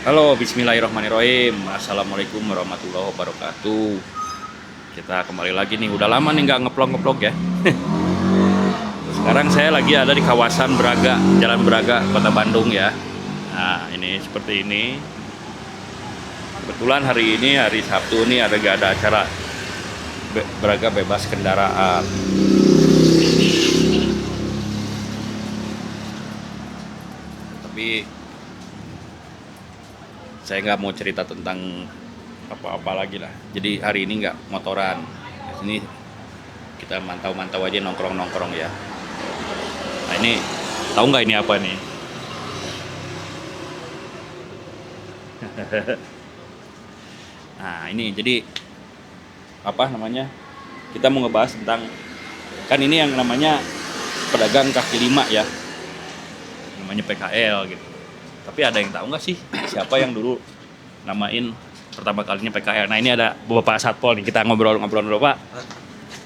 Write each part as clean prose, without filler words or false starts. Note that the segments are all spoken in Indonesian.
Halo, bismillahirrahmanirrahim. Assalamualaikum warahmatullahi wabarakatuh. Kita kembali lagi nih, udah lama nih nggak ngeplog ya. Sekarang saya lagi ada di kawasan Braga, Jalan Braga, Kota Bandung ya. Nah, ini seperti ini. Kebetulan hari ini, hari Sabtu nih gak ada acara Braga bebas kendaraan. Tapi saya nggak mau cerita tentang apa-apa lagi lah. Jadi hari ini nggak motoran. Di sini kita mantau-mantau aja, nongkrong-nongkrong ya. Nah ini tahu nggak ini apa nih? Nah ini jadi apa namanya? Kita mau ngebahas tentang, kan ini yang namanya pedagang kaki lima ya, namanya PKL gitu. Tapi ada yang tahu nggak sih siapa yang dulu namain pertama kalinya PKL? Nah ini ada Bapak Satpol nih, kita ngobrol-ngobrol dulu Pak.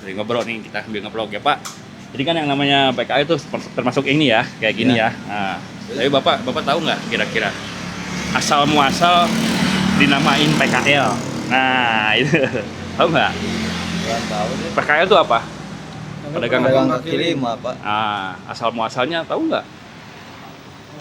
Jadi ngobrol nih, kita ambil ngeblog ya Pak. Jadi kan yang namanya PKL itu termasuk ini ya, kayak gini ya. Nah, tapi Bapak tahu nggak kira-kira asal muasal dinamain PKL? Nah itu tahu nggak? Kurang tahu deh. PKL itu apa? Pedagang Kaki lima, Pak. Ah, asal muasalnya tahu nggak?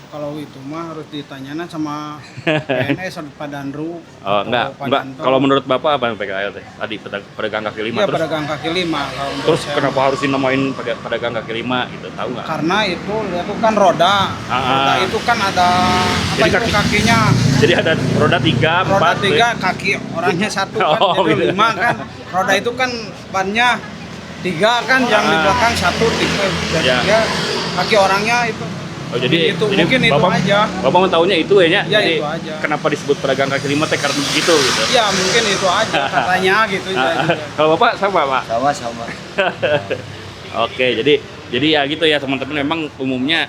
Kalau itu mah harus ditanyana sama PNS atau Padanru. Oh, atau enggak. Padanto. Kalau menurut Bapak apa PKL teh? Tadi pedagang kaki lima. Iya, Terus pedagang kaki lima. Kalau menurut terus saya kenapa mah. harus dinamain pedagang kaki lima gitu? Tahu nggak? Karena itu kan roda. Roda itu kan ada apa Jadi itu kakinya. Jadi ada roda 3, 4. Roda 3, kaki orangnya satu kan. Oh, Jadi gitu. 5 kan. Roda itu kan bannya 3 kan, yang di belakang 1, 3. Ya. Ya, kaki orangnya itu. Oh, jadi mungkin itu Bapak, aja. Bapak mau taunya itu ya? Ya, Jadi itu aja. kenapa disebut pedagang kaki lima teh karena begitu gitu? Ya, mungkin itu aja katanya gitu ya. Kalau Bapak sama Pak? Sama-sama. Oke, jadi ya gitu ya teman-teman. Memang umumnya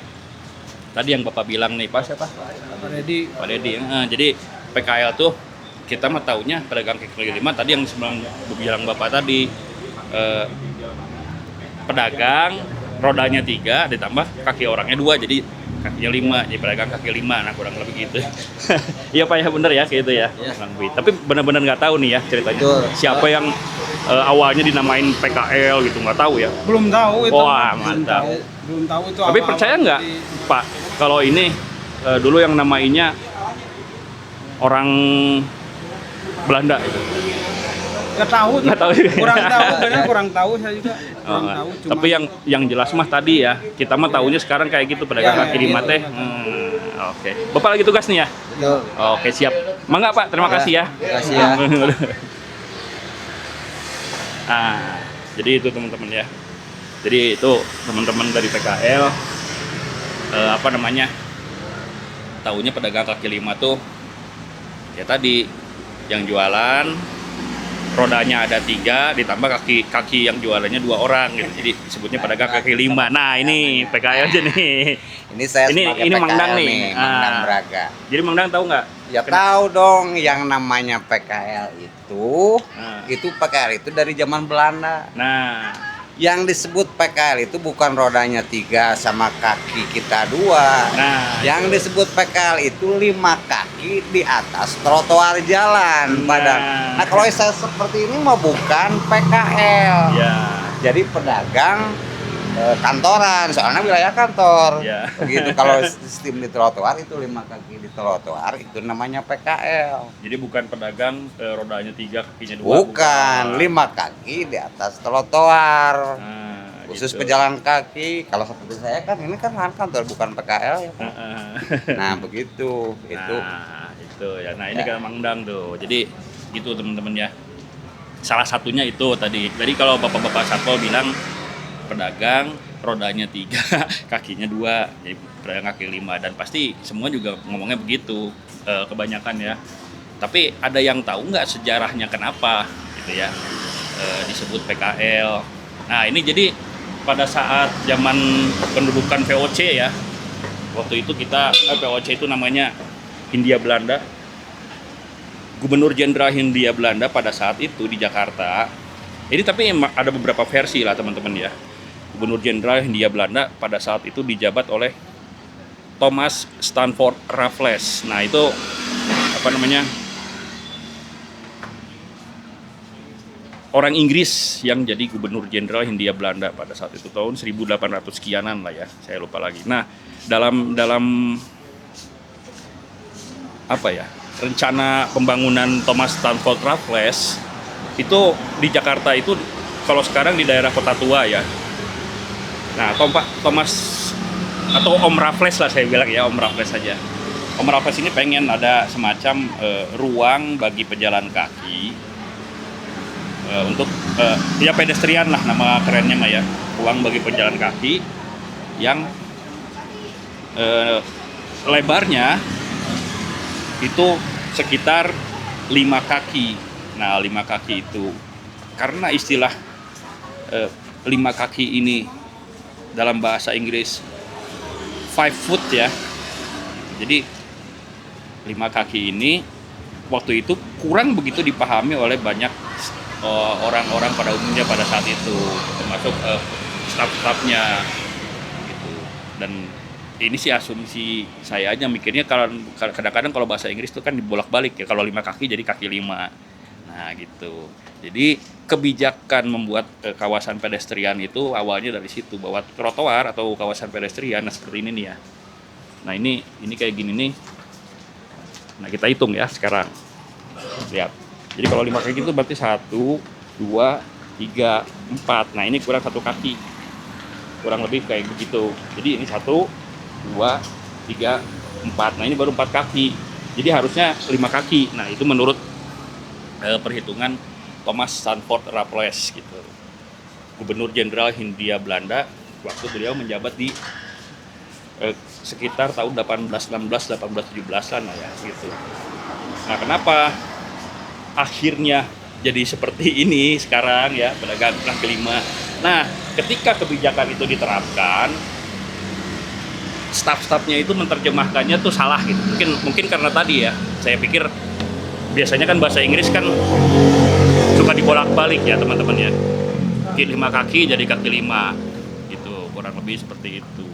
tadi yang Bapak bilang nih Pak siapa? Jadi Pak Deddy. Jadi PKL tuh kita mah taunya pedagang kaki lima tadi yang sebelum bilang Bapak tadi, pedagang rodanya 3 ditambah kaki orangnya 2 jadi kakinya 5, jadi pedagang kaki 5. Nah kurang lebih gitu. Iya Pak ya, bener ya kayak gitu ya. Iya. Kurang lebih. Tapi benar-benar nggak tahu nih ya ceritanya. Betul. Siapa yang awalnya dinamain PKL gitu, nggak tahu ya. belum tahu itu. Wah, belum mantap. tahu. Belum tahu itu Tapi apa-apa. percaya nggak Pak kalau ini dulu yang namainya orang Belanda itu? Nggak tahu tuh. Nggak tahu. Kurang tahu, benar kurang tahu saya juga. Kurang Oh, tahu cuma tapi yang jelas mah tadi ya, kita mah tahunya sekarang kayak gitu pedagang Ya, kaki lima gitu. teh. Oke. Bapak lagi tugas nih ya? Betul. Oke, siap. Mangga Pak, terima Ya, kasih ya. terima kasih ya. Jadi itu teman-teman ya. Jadi itu teman-teman dari PKL apa namanya? Tahunya pedagang kaki lima tuh ya tadi yang jualan rodanya ada 3 ditambah kaki yang jualannya 2 orang gitu. Jadi disebutnya pedagang kaki lima. Nah, ini PKL aja nih. Ini saya sebagai Ini PKL Mangdang nih. Mangdang Braga. Jadi Mangdang tahu nggak? Ya tahu dong yang namanya PKL Nah. itu PKL itu dari zaman Belanda. Nah, Yang disebut PKL itu bukan rodanya 3 sama kaki kita 2. nah, Yang disebut PKL itu 5 kaki di atas trotoar jalan. Nah kalau saya seperti ini mah bukan PKL. ya, Jadi pedagang kantoran, soalnya wilayah kantor. Ya. Begitu kalau sistem di trotoar itu 5 kaki di trotoar itu namanya PKL. jadi bukan pedagang rodanya 3 kakinya 2. Bukan 5 kaki di atas trotoar. Nah, Khusus gitu. pejalan kaki. Kalau seperti saya kan ini kan kantor bukan PKL ya, Pak. Nah, begitu. Itu. Nah, itu ya. Nah, ini kan Ya. Mangdang tuh. Jadi gitu teman-teman ya. Salah satunya itu tadi. Jadi kalau Bapak-bapak Satpol bilang pedagang rodanya 3, kakinya 2, jadi pedagang kaki 5, dan pasti semua juga ngomongnya begitu kebanyakan ya. Tapi ada yang tahu nggak sejarahnya kenapa gitu ya disebut PKL? Nah ini jadi pada saat zaman pendudukan VOC ya, waktu itu kita VOC itu namanya Hindia Belanda. Gubernur Jenderal Hindia Belanda pada saat itu di Jakarta. Ini tapi ada beberapa versi lah teman-teman ya. Gubernur Jenderal Hindia Belanda pada saat itu dijabat oleh Thomas Stanford Raffles. Nah itu orang Inggris yang jadi gubernur jenderal Hindia Belanda pada saat itu tahun 1800 sekianan lah ya, saya lupa lagi. Nah, dalam rencana pembangunan Thomas Stamford Raffles itu di Jakarta itu, kalau sekarang di daerah Kota Tua ya. Nah, Thomas atau Om Raffles lah saya bilang ya, Om Raffles saja. Om Raffles ini pengen ada semacam ruang bagi pejalan kaki untuk ya pedestrian lah nama kerennya mah ya, ruang bagi pejalan kaki yang lebarnya itu sekitar 5 kaki. Nah, 5 kaki itu karena istilah 5 kaki ini dalam bahasa Inggris 5 foot ya. Jadi 5 kaki ini waktu itu kurang begitu dipahami oleh banyak orang-orang pada umumnya pada saat itu, termasuk staf-stafnya gitu. Dan ini sih asumsi saya aja mikirnya, kalau kadang-kadang kalau bahasa Inggris itu kan dibolak-balik ya, kalau 5 kaki jadi kaki 5. Nah gitu. Jadi kebijakan membuat kawasan pedestrian itu awalnya dari situ, bahwa trotoar atau kawasan pedestrian seperti ini nih ya. Nah ini kayak gini nih. Nah kita hitung ya sekarang. Lihat. Jadi kalau 5 kaki itu berarti 1, 2, 3, 4. Nah ini kurang 1 kaki. Kurang lebih kayak begitu. Jadi ini 1, 2, 3, 4. Nah ini baru 4 kaki. Jadi harusnya 5 kaki. Nah itu menurut perhitungan Thomas Stamford Raffles gitu. Gubernur Jenderal Hindia Belanda waktu beliau menjabat di sekitar tahun 1816, 1817-an lah ya gitu. Nah kenapa akhirnya jadi seperti ini sekarang ya, pedagang kaki 5. Nah, ketika kebijakan itu diterapkan, staf-stafnya itu menerjemahkannya tuh salah gitu. Mungkin karena tadi ya, saya pikir biasanya kan bahasa Inggris kan suka dibolak-balik ya teman-teman ya. Kaki 5 kaki jadi kaki 5 gitu, kurang lebih seperti itu.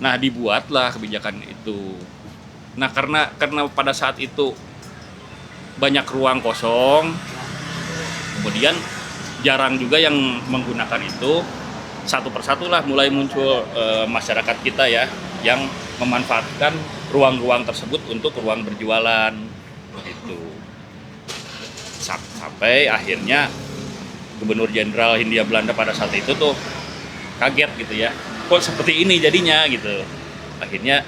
Nah, dibuatlah kebijakan itu. Nah, karena pada saat itu banyak ruang kosong, kemudian jarang juga yang menggunakan itu, satu persatu lah mulai muncul masyarakat kita ya yang memanfaatkan ruang-ruang tersebut untuk ruang berjualan gitu. Sampai akhirnya Gubernur Jenderal Hindia Belanda pada saat itu tuh kaget gitu ya, kok seperti ini jadinya gitu. Akhirnya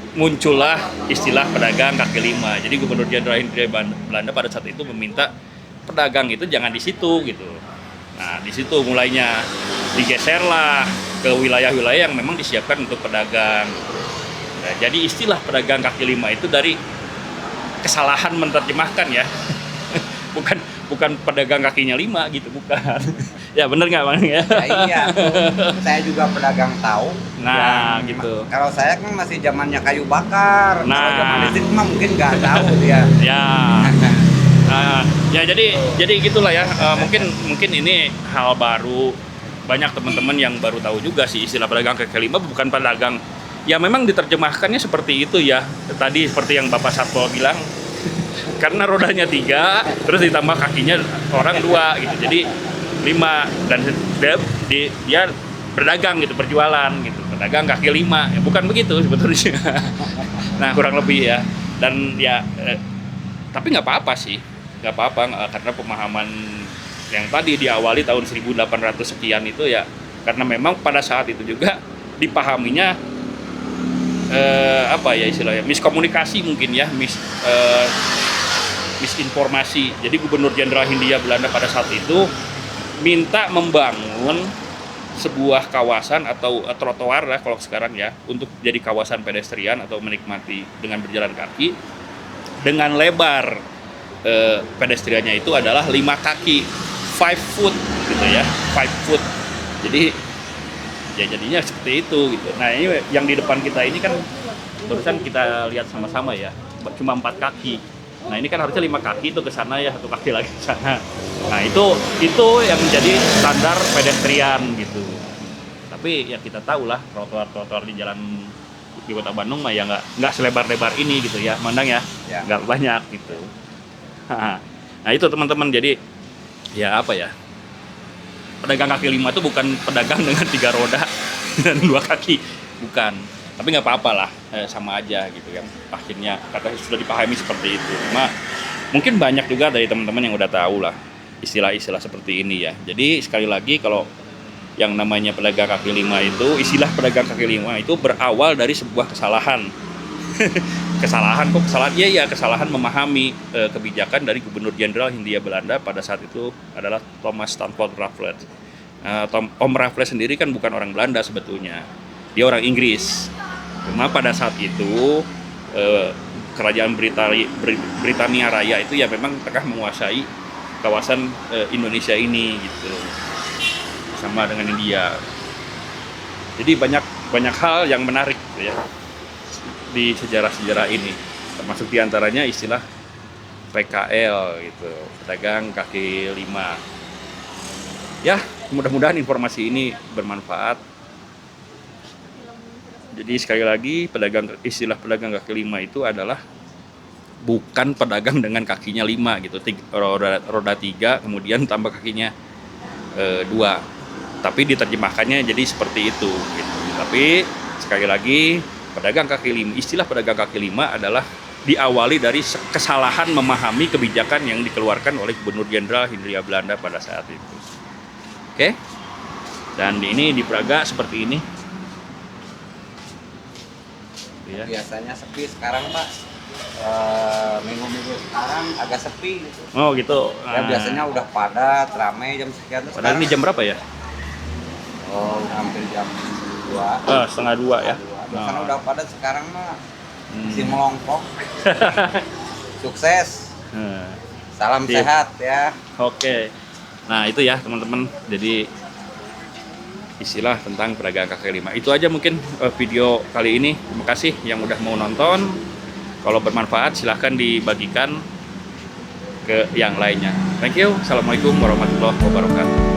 muncullah istilah pedagang kaki 5. Jadi Gubernur Jenderal Hindia Belanda pada saat itu meminta pedagang itu jangan di situ gitu. Nah di situ mulainya digeserlah ke wilayah-wilayah yang memang disiapkan untuk pedagang. Nah, jadi istilah pedagang kaki 5 itu dari kesalahan menerjemahkan ya. bukan pedagang kakinya 5 gitu, bukan. Ya bener nggak Bang ya? Iya, saya juga pedagang tahu. Nah gitu. Kalau saya kan masih zamannya kayu bakar. Nah. Kalau zaman listrik mah mungkin nggak tahu dia. Ya. Ya jadi gitulah ya. Mungkin ini hal baru. Banyak teman-teman yang baru tahu juga sih istilah pedagang kaki 5 bukan pedagang. Ya memang diterjemahkannya seperti itu ya. Tadi seperti yang Bapak Satpol bilang. Karena rodanya 3, terus ditambah kakinya orang 2 gitu. Jadi 5 dan dia berdagang gitu, berjualan gitu. Pedagang kaki 5. Ya bukan begitu sebetulnya. Nah, kurang lebih ya. Dan ya tapi nggak apa-apa sih. Nggak apa-apa karena pemahaman yang tadi diawali tahun 1800 sekian itu ya karena memang pada saat itu juga dipahaminya apa ya istilahnya, miskomunikasi mungkin ya, misinformasi. Jadi Gubernur Jenderal Hindia Belanda pada saat itu minta membangun sebuah kawasan atau trotoar lah kalau sekarang ya, untuk jadi kawasan pedestrian atau menikmati dengan berjalan kaki dengan lebar pedestriannya itu adalah 5 kaki, 5 foot gitu ya, 5 foot. Jadi ya jadinya seperti itu gitu. Nah ini yang di depan kita ini kan barusan kita lihat sama-sama ya, cuma 4 kaki. Nah ini kan harusnya 5 kaki itu ke sana ya, 1 kaki lagi ke sana. Nah itu yang menjadi standar pedestrian gitu. Tapi ya kita tahu lah trotoar-trotoar di jalan di kota Bandung mah ya nggak selebar-lebar ini gitu ya, Mandang ya, Ya. nggak banyak gitu. Nah itu teman-teman, jadi ya apa ya, pedagang kaki lima itu bukan pedagang dengan 3 roda dan 2 kaki, bukan. Tapi nggak apa-apa lah, sama aja gitu kan. Akhirnya kata sudah dipahami seperti itu. Cuma mungkin banyak juga dari teman-teman yang udah tahu lah istilah-istilah seperti ini ya. Jadi sekali lagi kalau yang namanya pedagang kaki lima itu, istilah pedagang kaki lima itu berawal dari sebuah kesalahan. Kesalahan Iya, kesalahan memahami kebijakan dari Gubernur Jenderal Hindia Belanda pada saat itu adalah Thomas Stamford Raffles. Om Raffles sendiri kan bukan orang Belanda sebetulnya, dia orang Inggris. Cuma pada saat itu kerajaan Britania Raya itu ya memang tengah menguasai kawasan Indonesia ini gitu, sama dengan India. Jadi banyak hal yang menarik gitu ya di sejarah-sejarah ini, termasuk diantaranya istilah PKL gitu, pedagang kaki lima. Ya, mudah-mudahan informasi ini bermanfaat. Jadi sekali lagi, istilah pedagang kaki lima itu adalah bukan pedagang dengan kakinya 5 gitu, roda 3 kemudian tambah kakinya 2. Tapi diterjemahkannya jadi seperti itu gitu. Tapi sekali lagi, istilah pedagang kaki lima adalah diawali dari kesalahan memahami kebijakan yang dikeluarkan oleh Gubernur Jenderal Hindia Belanda pada saat itu. Oke? Dan ini di Praga seperti ini. Ya. Biasanya sepi, sekarang Pak minggu-minggu sekarang agak sepi gitu. Oh gitu. Ya biasanya udah padat, ramai jam sekian. Padahal ini jam berapa ya? Oh, hampir jam 2. Setengah 2 ya. Biasanya udah padat, sekarang mah masih melongkok. Sukses. Salam Sip. sehat ya. Oke. Nah, itu ya teman-teman. Jadi istilah tentang pedagang kaki lima. Itu aja mungkin video kali ini. Terima kasih yang udah mau nonton. Kalau bermanfaat silahkan dibagikan ke yang lainnya. Thank you. Assalamualaikum warahmatullahi wabarakatuh.